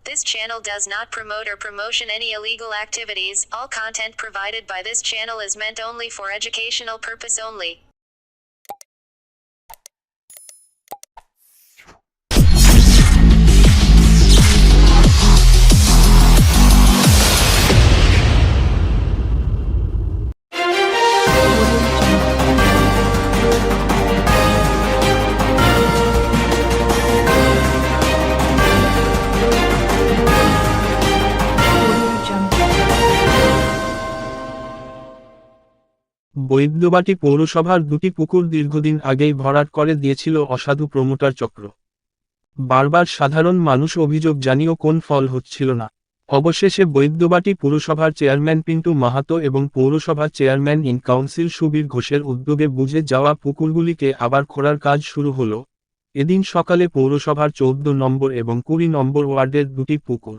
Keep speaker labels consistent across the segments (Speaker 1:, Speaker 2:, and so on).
Speaker 1: This channel does not promote or promotion any illegal activities. All content provided by this channel is meant only for educational purpose only.
Speaker 2: Baidyabati পৌরসভার দুটি পুকুর দীর্ঘদিন আগেই ভরাট করে দিয়েছিল অসাধু প্রমোটার চক্র। বারবার সাধারণ মানুষ অভিযোগ জানিয়েও কোন ফল হচ্ছিল না। অবশেষে বৈদ্যবাটি পুরসভার চেয়ারম্যান পিন্টু মাহাতো এবং পৌরসভার চেয়ারম্যান ইন কাউন্সিল সুবীর ঘোষের উদ্যোগে বুঝে যাওয়া পুকুরগুলিকে আবার খোঁড়ার কাজ শুরু হলো। এদিন সকালে পৌরসভার 14 নম্বর এবং 20 নম্বর ওয়ার্ডের দুটি পুকুর,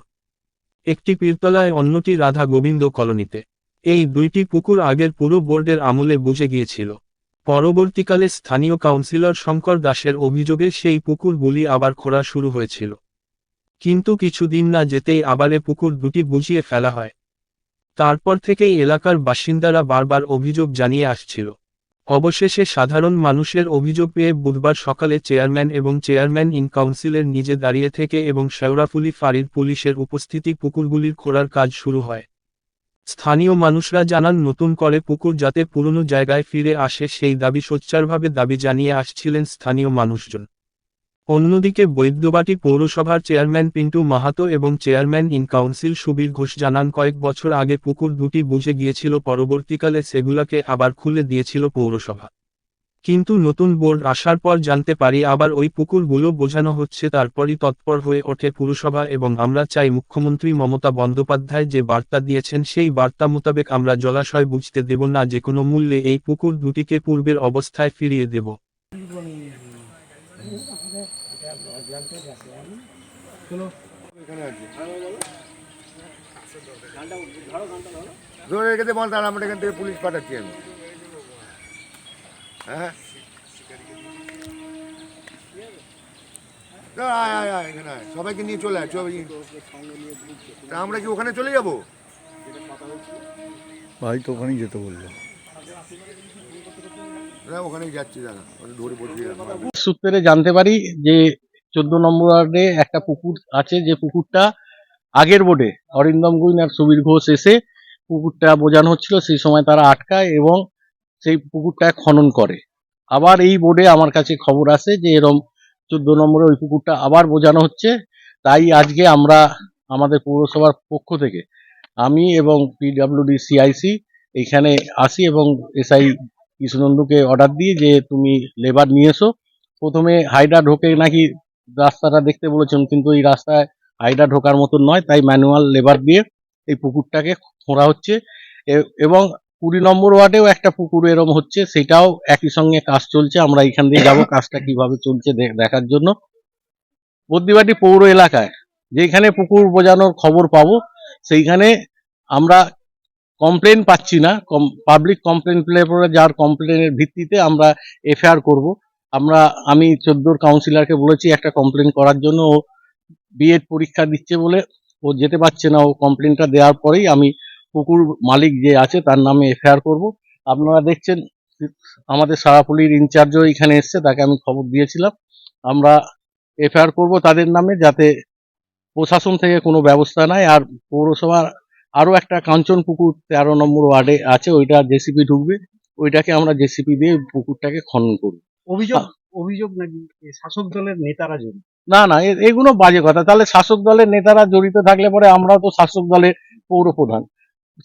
Speaker 2: একটি পীরতলায় অন্যটি রাধা গোবিন্দ কলোনিতে। এই দুইটি পুকুর আগের পুরো বোর্ডের আমলে বুঝে গিয়েছিল। পরবর্তীকালে স্থানীয় কাউন্সিলর শঙ্কর দাসের অভিযোগে সেই পুকুরগুলি আবার খোঁড়া শুরু হয়েছিল, কিন্তু কিছুদিন না যেতেই আবারে পুকুর দুটি বুঝিয়ে ফেলা হয়। তারপর থেকেই এলাকার বাসিন্দারা বারবার অভিযোগ জানিয়ে আসছিল। অবশেষে সাধারণ মানুষের অভিযোগ পেয়ে বুধবার সকালে চেয়ারম্যান এবং চেয়ারম্যান ইন কাউন্সিলের নিজে দাঁড়িয়ে থেকে এবং শেওড়াফুলি ফাঁড়ির পুলিশের উপস্থিতি পুকুরগুলির খোঁড়ার কাজ শুরু হয়। স্থানীয় মানুষরা জানান, নতুন করে পুকুর যাতে পুরনো জায়গায় ফিরে আসে সেই দাবি সোচ্চারভাবে দাবি জানিয়ে আসছিলেন স্থানীয় মানুষজন। অন্যদিকে বৈদ্যবাটি পৌরসভার চেয়ারম্যান পিন্টু মাহাতো এবং chairman in council Subir Ghosh জানান, কয়েক বছর আগে পুকুর দুটি বুঝে গিয়েছিল, পরবর্তীকালে সেগুলোকে আবার খুলে দিয়েছিল পৌরসভা। কিন্তু নতুন বোর্ড আসার পর জানতে পারি আবার ওই পুকুরগুলো বোঝানো হচ্ছে। তারপরই তৎপর হয়ে ওঠে পুরসভা এবং আমরা চাই মুখ্যমন্ত্রী মমতা বন্দ্যোপাধ্যায় যে বার্তা দিয়েছেন সেই বার্তা মোতাবেক আমরা জলাশয় বুঝতে দেব না, যে কোনো মূল্যে এই পুকুর দুটিকে পূর্বের অবস্থায় ফিরিয়ে দেব।
Speaker 3: ধরে রেখে বল, তাহলে আমরা এখান থেকে পুলিশ পাঠাচ্ছি আমি। হ্যাঁ, সবাইকে নিয়ে চলে আয়। তা আমরা কি ওখানে চলে যাবো?
Speaker 4: ভাই তো ওখানেই যেতে বললো,
Speaker 3: ওখানেই যাচ্ছি, দাদা ধরে বসে।
Speaker 5: সূত্রে জানতে পারি যে 14 নম্বর ওয়ার্ডে একটা পুকুর আছে, যে পুকুরটা আগের বোর্ডে অরিন্দম গুইন আর সুবীর ঘোষ এসে পুকুরটা বোঝানো হচ্ছিল, সেই সময় তারা আটকায় এবং সেই পুকুরটা খনন করে। আবার এই বোর্ডে আমার কাছে খবর আসে যে এরম 14 নম্বরে ওই পুকুরটা আবার বোঝানো হচ্ছে। তাই আজকে আমরা আমাদের পৌরসভার পক্ষ থেকে আমি এবং পিডব্লিউডি সিআইসি এইখানে আসি এবং এসআই কৃষ্ণনন্দুকে অর্ডার দিই যে তুমি লেবার নিয়ে এসো। প্রথমে হাইডা ঢোকে নাকি রাস্তাটা দেখতে বলেছেন, কিন্তু এই রাস্তায় হাইডা ঢোকার মতন নয়, তাই ম্যানুয়াল লেবার দিয়ে এই পুকুরটাকে খোঁড়া হচ্ছে। এবং 20 নম্বর ওয়ার্ডেও একটা পুকুর এরম হচ্ছে, সেটাও একই সঙ্গে কাজ চলছে। আমরা এখান দিয়ে যাবো কাজটা কিভাবে চলছে দেখার জন্য। বৈদ্যবাটি পৌর এলাকায় যেখানে পুকুর বোঝানোর খবর পাবো সেইখানে আমরা কমপ্লেন পাচ্ছি না। পাবলিক কমপ্লেন পেলে পরে যার কমপ্লেনের ভিত্তিতে আমরা এফআইআর করব। আমি 14 কাউন্সিলরকে বলেছি একটা কমপ্লেন করার জন্য। ও বিএড পরীক্ষা দিচ্ছে বলে ও যেতে পারছে না। ও কমপ্লেনটা দেওয়ার পরেই আমি পুকুর মালিক যে আছে তার নামে এফআইআর করব। আপনারা দেখছেন আমাদের সারাপুলির ইনচার্জও এখানে এসছে, তাকে আমি খবর দিয়েছিলাম। আমরা এফআইআর করব তাদের নামে, যাতে প্রশাসন থেকে কোনো ব্যবস্থা নেয়। আর পৌরসভার আরো একটা কাঞ্চন পুকুর 13 নম্বর ওয়ার্ডে আছে, ওইটা জেসিপি ঢুকবে, ওইটাকে আমরা জেসিপি দিয়ে পুকুরটাকে খনন করব।
Speaker 6: অভিযোগ নাকি শাসক দলের নেতারা জড়িত?
Speaker 5: না না, এগুলো বাজে কথা। তাহলে শাসক দলের নেতারা জড়িত থাকলে পরে আমরাও তো শাসক দলের পৌর প্রধান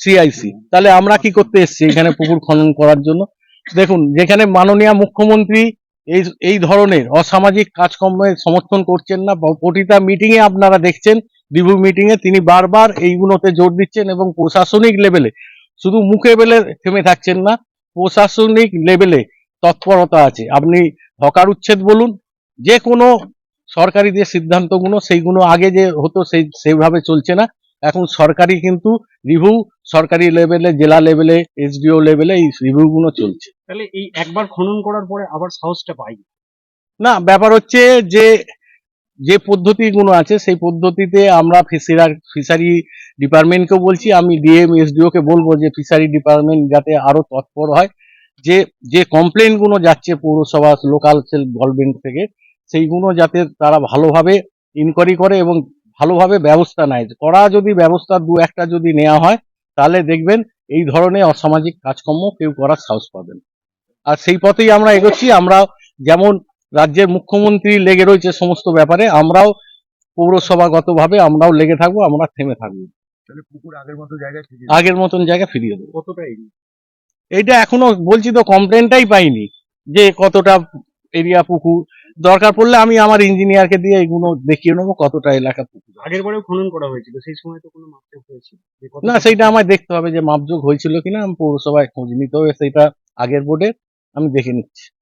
Speaker 5: সিআইসি, তাহলে আমরা কি করতে এসেছি এখানে পুকুর খনন করার জন্য? দেখুন, যেখানে মাননীয় মুখ্যমন্ত্রী এই ধরনের অসামাজিক কাজকর্মের সমর্থন করছেন না, প্রতিটা মিটিং এ আপনারা দেখছেন, রিভিউ মিটিং এ তিনি বারবার এইগুলোতে জোর দিচ্ছেন এবং প্রশাসনিক লেভেলে শুধু মুখে বেলে থেমে থাকছেন না, প্রশাসনিক লেভেলে তৎপরতা আছে। আপনি হকার উচ্ছেদ বলুন, যে কোনো সরকারি যে সিদ্ধান্তগুলো সেইগুলো আগে যে হতো সেইভাবে চলছে না। এখন সরকারি কিন্তু রিভিউ সরকারি লেভেলে, জেলা লেভেলে, এসডিও লেভেলে এই রিভিউ গুলো চলছে।
Speaker 6: তাহলে এই একবার খনন করার পরে আবার সাহসটা পাই
Speaker 5: না, ব্যাপার হচ্ছে যে যে পদ্ধতিগুলো আছে সেই পদ্ধতিতে আমরা ফিশারি ডিপার্টমেন্টকেও বলছি, আমি ডিএম এসডিও কে বলবো যে ফিশারি ডিপার্টমেন্ট যাতে আরো তৎপর হয়, যে যে কমপ্লেন গুলো যাচ্ছে পৌরসভা লোকাল সেল গভর্নমেন্ট থেকে সেইগুলো যাতে তারা ভালোভাবে ইনকোয়ারি করে এবং ভালোভাবে ব্যবস্থা নেয়। করা যদি ব্যবস্থা দু একটা যদি নেওয়া হয় তাহলে দেখবেন এই ধরনের অসামাজিক কাজকর্ম কেউ করার সাহস পাবেন। আর সেই পথেই আমরা এগোচ্ছি। আমরা যেমন রাজ্যের মুখ্যমন্ত্রী লেগে রয়েছে সমস্ত ব্যাপারে, আমরাও পৌরসভাগতভাবে আমরাও লেগে থাকবো, আমরা থেমে থাকবো,
Speaker 3: তাহলে পুকুর আগের মতো জায়গায় থেকে
Speaker 5: আগের মতন জায়গা ফিরিয়ে দেবো।
Speaker 6: কতটা এরিয়া?
Speaker 5: এইটা এখনো বলছি তো, কমপ্লেনটাই পাইনি যে কতটা এরিয়া পুকুর। দরকার পড়লে আমি আমার ইঞ্জিনিয়ারকে দিয়ে এগুলো দেখিয়ে নেবো কতটা এলাকা পুকুর।
Speaker 6: আগের বারেও খনন করা হয়েছিল, সেই সময় তো কোনো মাপযোগ হয়েছিল যে কতটা-
Speaker 5: না, সেইটা আমায় দেখতে হবে যে মাপযোগ হয়েছিল কিনা, আমি পৌরসভায় খোঁজ নিতে হবে, সেইটা আগের বোর্ডে আমি দেখে নিচ্ছি।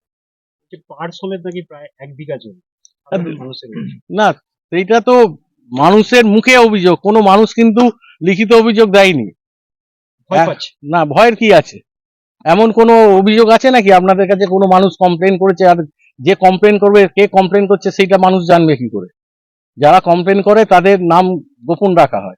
Speaker 6: যে পাড় সমেত নাকি প্রায় 1 বিঘা জমি সাধারণ মানুষের রয়েছে।
Speaker 5: না, সেইটা তো মানুষের মুখে অভিযোগ, কোনো মানুষ কিন্তু লিখিত অভিযোগ দেয়নি।
Speaker 6: ভয় পাচ্ছে।
Speaker 5: না, ভয়ের কি আছে? এমন কোনো অভিযোগ আছে নাকি আপনাদের কাছে কোনো মানুষ কমপ্লেন করেছে? আর যে কমপ্লেন করবে, কে কমপ্লেন করছে সেইটা মানুষ জানবে কি করে? যারা কমপ্লেন করে তাদের নাম গোপন রাখা হয়।